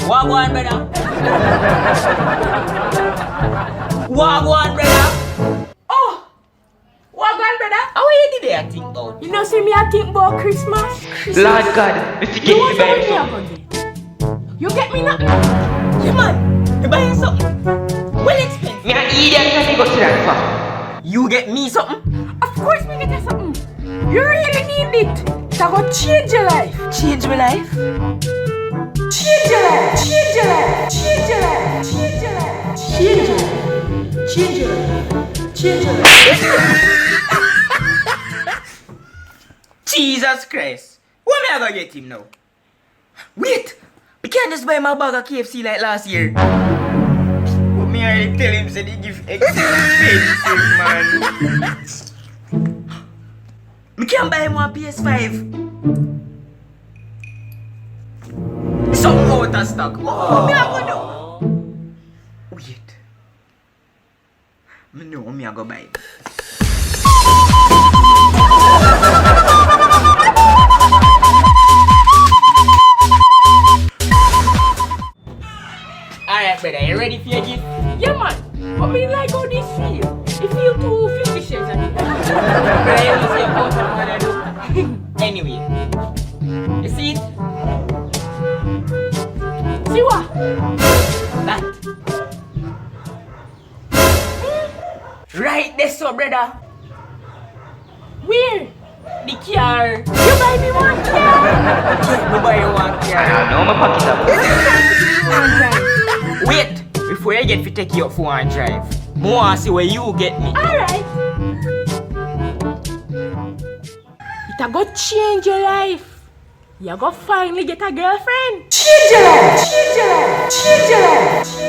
Wagwan, brother. Wagwan, brother. Oh, Wagwan, brother. How you did I think about? You know, see me, I think about Christmas. Lord God, Mr. You Get want me something me back. I go get? You get me nothing? Yeah, man. You buying something? Well expensive. Me an idiot can I go to that for? You get me something? Of course, me get you something. You really need it. That go change your life. Change my life? Change your life. Change your life. Change your life. Change your life. Change your life. Change your life. Change your life. Jesus Christ. What me I gonna get him now? Wait! We can't just buy my bag of KFC like last year. But me already tell him say they give expensive, man. We can't buy him one PS5. Something out of stock. Oh, me I gonna do? Wait. Me know me I go buy it. Alright, brother, you ready for your gift? Yeah, man. But me like how this feel. It feel too 50 shades of it. Brother, you must get out of what I do. Anyway, you see it? See what? That. Right there, so brother. Where? The car. You buy me one car? Yeah, me buy you one I car. don't know my pocket up. One drive. Wait, before you get to take you up for one drive, I want to see where you get me. Alright. It a go change your life. You go finally get a girlfriend. Change your life. Change your life. Change your life.